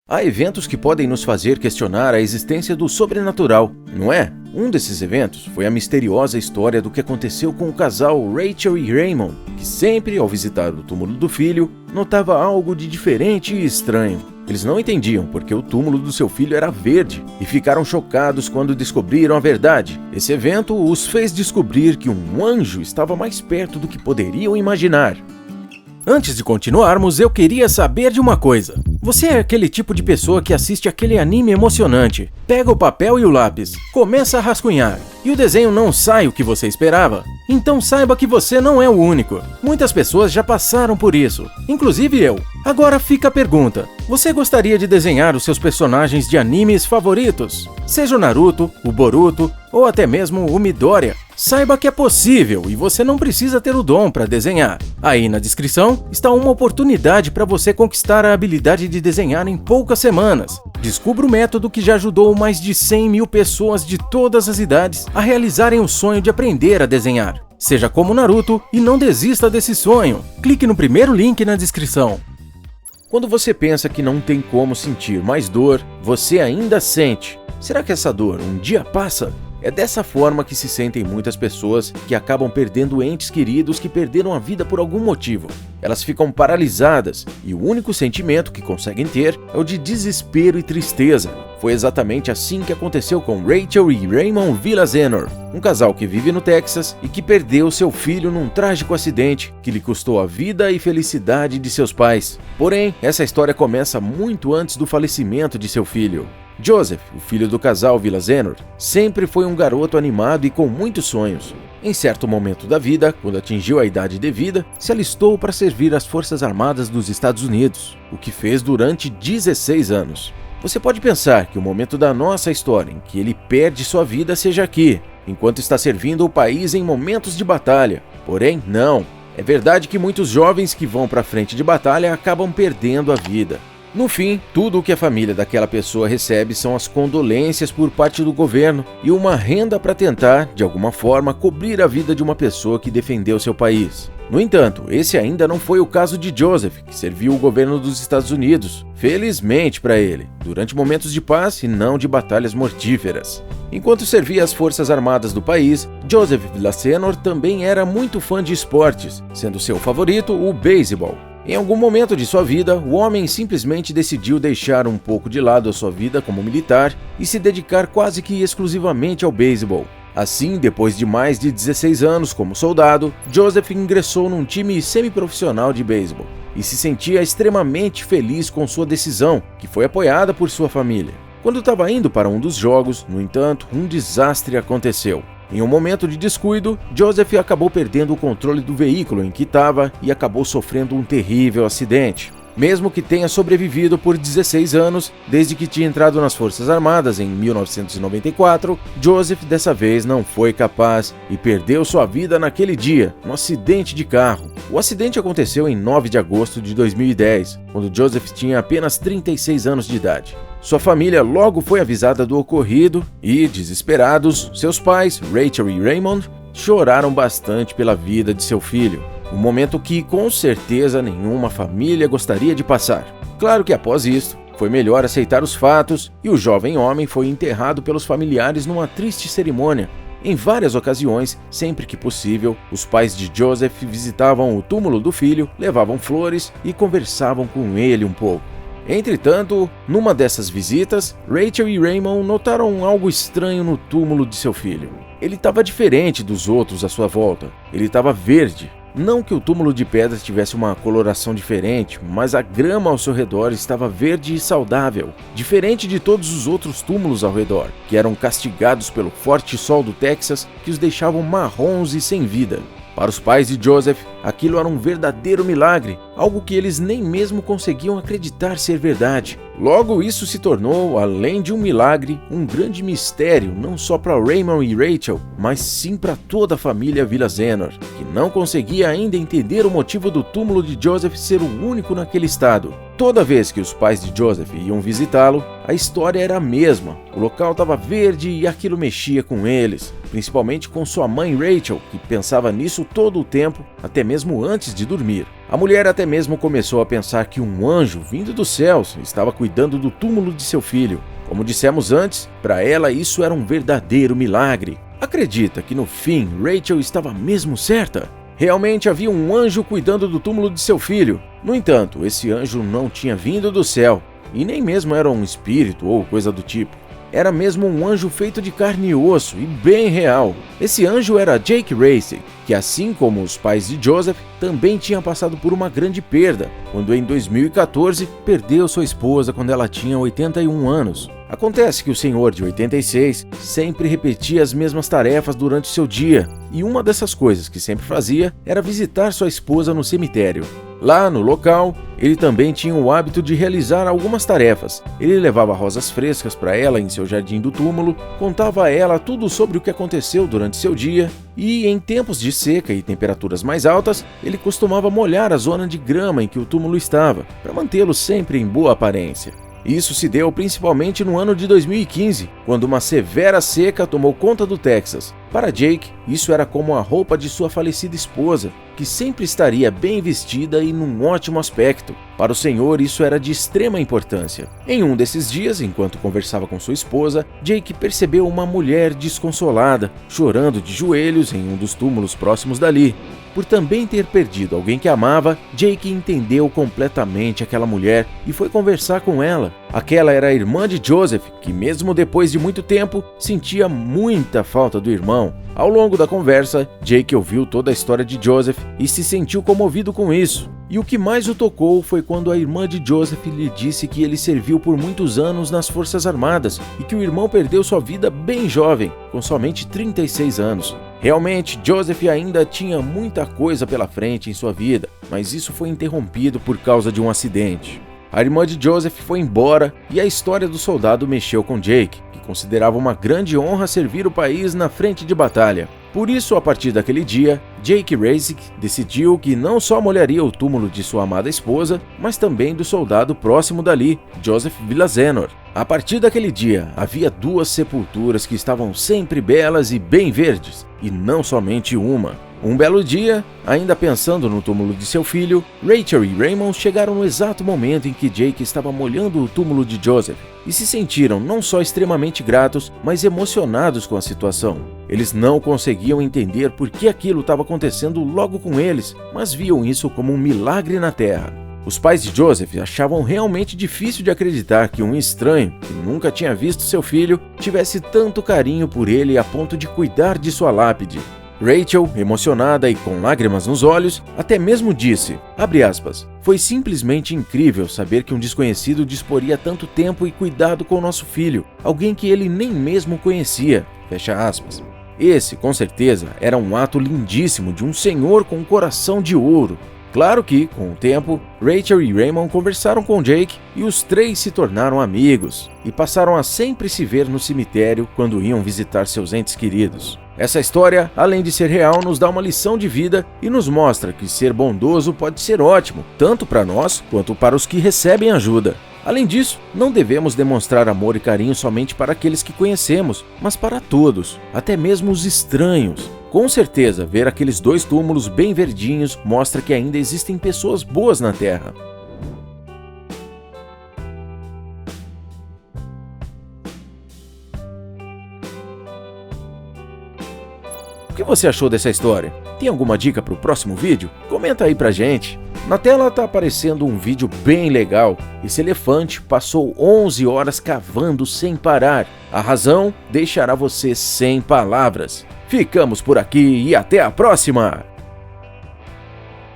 Há eventos que podem nos fazer questionar a existência do sobrenatural, não é? Um desses eventos foi a misteriosa história do que aconteceu com o casal Rachel e Raymond, que sempre, ao visitar o túmulo do filho, notava algo de diferente e estranho. Eles não entendiam porque o túmulo do seu filho era verde e ficaram chocados quando descobriram a verdade. Esse evento os fez descobrir que um anjo estava mais perto do que poderiam imaginar. Antes de continuarmos, eu queria saber de uma coisa. Você é aquele tipo de pessoa que assiste aquele anime emocionante, pega o papel e o lápis, começa a rascunhar, e o desenho não sai o que você esperava? Então saiba que você não é o único. Muitas pessoas já passaram por isso, inclusive eu. Agora fica a pergunta: você gostaria de desenhar os seus personagens de animes favoritos? Seja o Naruto, o Boruto ou até mesmo o Midoriya. Saiba que é possível e você não precisa ter o dom para desenhar. Aí na descrição está uma oportunidade para você conquistar a habilidade de desenhar em poucas semanas. Descubra o método que já ajudou mais de 100 mil pessoas de todas as idades a realizarem o sonho de aprender a desenhar. Seja como Naruto e não desista desse sonho. Clique no primeiro link na descrição. Quando você pensa que não tem como sentir mais dor, você ainda sente. Será que essa dor um dia passa? É dessa forma que se sentem muitas pessoas que acabam perdendo entes queridos que perderam a vida por algum motivo. Elas ficam paralisadas e o único sentimento que conseguem ter é o de desespero e tristeza. Foi exatamente assim que aconteceu com Rachel e Raymond Villaseñor, um casal que vive no Texas e que perdeu seu filho num trágico acidente que lhe custou a vida e felicidade de seus pais. Porém, essa história começa muito antes do falecimento de seu filho. Joseph, o filho do casal Villaseñor, sempre foi um garoto animado e com muitos sonhos. Em certo momento da vida, quando atingiu a idade devida, se alistou para servir às Forças Armadas dos Estados Unidos, o que fez durante 16 anos. Você pode pensar que o momento da nossa história em que ele perde sua vida seja aqui, enquanto está servindo o país em momentos de batalha. Porém, não. É verdade que muitos jovens que vão para a frente de batalha acabam perdendo a vida. No fim, tudo o que a família daquela pessoa recebe são as condolências por parte do governo e uma renda para tentar, de alguma forma, cobrir a vida de uma pessoa que defendeu seu país. No entanto, esse ainda não foi o caso de Joseph, que serviu o governo dos Estados Unidos, felizmente para ele, durante momentos de paz e não de batalhas mortíferas. Enquanto servia as Forças Armadas do país, Joseph Villaseñor também era muito fã de esportes, sendo seu favorito o beisebol. Em algum momento de sua vida, o homem simplesmente decidiu deixar um pouco de lado a sua vida como militar e se dedicar quase que exclusivamente ao beisebol. Assim, depois de mais de 16 anos como soldado, Joseph ingressou num time semiprofissional de beisebol e se sentia extremamente feliz com sua decisão, que foi apoiada por sua família. Quando estava indo para um dos jogos, no entanto, um desastre aconteceu. Em um momento de descuido, Joseph acabou perdendo o controle do veículo em que estava e acabou sofrendo um terrível acidente. Mesmo que tenha sobrevivido por 16 anos, desde que tinha entrado nas Forças Armadas em 1994, Joseph dessa vez não foi capaz e perdeu sua vida naquele dia, num acidente de carro. O acidente aconteceu em 9 de agosto de 2010, quando Joseph tinha apenas 36 anos de idade. Sua família logo foi avisada do ocorrido e, desesperados, seus pais, Rachel e Raymond, choraram bastante pela vida de seu filho. Um momento que, com certeza, nenhuma família gostaria de passar. Claro que após isso, foi melhor aceitar os fatos e o jovem homem foi enterrado pelos familiares numa triste cerimônia. Em várias ocasiões, sempre que possível, os pais de Joseph visitavam o túmulo do filho, levavam flores e conversavam com ele um pouco. Entretanto, numa dessas visitas, Rachel e Raymond notaram algo estranho no túmulo de seu filho. Ele estava diferente dos outros à sua volta. Ele estava verde. Não que o túmulo de pedra tivesse uma coloração diferente, mas a grama ao seu redor estava verde e saudável, diferente de todos os outros túmulos ao redor, que eram castigados pelo forte sol do Texas que os deixavam marrons e sem vida. Para os pais de Joseph, aquilo era um verdadeiro milagre, algo que eles nem mesmo conseguiam acreditar ser verdade. Logo, isso se tornou, além de um milagre, um grande mistério, não só para Raymond e Rachel, mas sim para toda a família Villaseñor, que não conseguia ainda entender o motivo do túmulo de Joseph ser o único naquele estado. Toda vez que os pais de Joseph iam visitá-lo, a história era a mesma. O local estava verde e aquilo mexia com eles, principalmente com sua mãe Rachel, que pensava nisso todo o tempo, até mesmo antes de dormir. A mulher até mesmo começou a pensar que um anjo vindo dos céus estava cuidando do túmulo de seu filho. Como dissemos antes, para ela isso era um verdadeiro milagre. Acredita que no fim Rachel estava mesmo certa? Realmente havia um anjo cuidando do túmulo de seu filho. No entanto, esse anjo não tinha vindo do céu, e nem mesmo era um espírito ou coisa do tipo. Era mesmo um anjo feito de carne e osso e bem real. Esse anjo era Jake Racey, que assim como os pais de Joseph, também tinha passado por uma grande perda, quando em 2014 perdeu sua esposa quando ela tinha 81 anos. Acontece que o senhor de 86 sempre repetia as mesmas tarefas durante seu dia, e uma dessas coisas que sempre fazia era visitar sua esposa no cemitério. Lá no local, ele também tinha o hábito de realizar algumas tarefas. Ele levava rosas frescas para ela em seu jardim do túmulo, contava a ela tudo sobre o que aconteceu durante seu dia e, em tempos de seca e temperaturas mais altas, ele costumava molhar a zona de grama em que o túmulo estava, para mantê-lo sempre em boa aparência. Isso se deu principalmente no ano de 2015, quando uma severa seca tomou conta do Texas. Para Jake, isso era como a roupa de sua falecida esposa, que sempre estaria bem vestida e num ótimo aspecto. Para o senhor, isso era de extrema importância. Em um desses dias, enquanto conversava com sua esposa, Jake percebeu uma mulher desconsolada, chorando de joelhos em um dos túmulos próximos dali. Por também ter perdido alguém que amava, Jake entendeu completamente aquela mulher e foi conversar com ela. Aquela era a irmã de Joseph, que mesmo depois de muito tempo, sentia muita falta do irmão. Ao longo da conversa, Jake ouviu toda a história de Joseph e se sentiu comovido com isso. E o que mais o tocou foi quando a irmã de Joseph lhe disse que ele serviu por muitos anos nas Forças Armadas e que o irmão perdeu sua vida bem jovem, com somente 36 anos. Realmente, Joseph ainda tinha muita coisa pela frente em sua vida, mas isso foi interrompido por causa de um acidente. A irmã de Joseph foi embora e a história do soldado mexeu com Jake, que considerava uma grande honra servir o país na frente de batalha. Por isso, a partir daquele dia, Jake Racey decidiu que não só molharia o túmulo de sua amada esposa, mas também do soldado próximo dali, Joseph Villasenor. A partir daquele dia, havia 2 sepulturas que estavam sempre belas e bem verdes, e não somente uma. Um belo dia, ainda pensando no túmulo de seu filho, Rachel e Raymond chegaram no exato momento em que Jake estava molhando o túmulo de Joseph e se sentiram não só extremamente gratos, mas emocionados com a situação. Eles não conseguiam entender por que aquilo estava acontecendo logo com eles, mas viam isso como um milagre na Terra. Os pais de Joseph achavam realmente difícil de acreditar que um estranho, que nunca tinha visto seu filho, tivesse tanto carinho por ele a ponto de cuidar de sua lápide. Rachel, emocionada e com lágrimas nos olhos, até mesmo disse, abre aspas, foi simplesmente incrível saber que um desconhecido disporia tanto tempo e cuidado com nosso filho, alguém que ele nem mesmo conhecia, fecha aspas. Esse, com certeza, era um ato lindíssimo de um senhor com um coração de ouro. Claro que, com o tempo, Rachel e Raymond conversaram com Jake e os 3 se tornaram amigos e passaram a sempre se ver no cemitério quando iam visitar seus entes queridos. Essa história, além de ser real, nos dá uma lição de vida e nos mostra que ser bondoso pode ser ótimo, tanto para nós quanto para os que recebem ajuda. Além disso, não devemos demonstrar amor e carinho somente para aqueles que conhecemos, mas para todos, até mesmo os estranhos. Com certeza, ver aqueles 2 túmulos bem verdinhos mostra que ainda existem pessoas boas na Terra. O que você achou dessa história? Tem alguma dica para o próximo vídeo? Comenta aí pra gente. Na tela tá aparecendo um vídeo bem legal. Esse elefante passou 11 horas cavando sem parar. A razão deixará você sem palavras. Ficamos por aqui e até a próxima!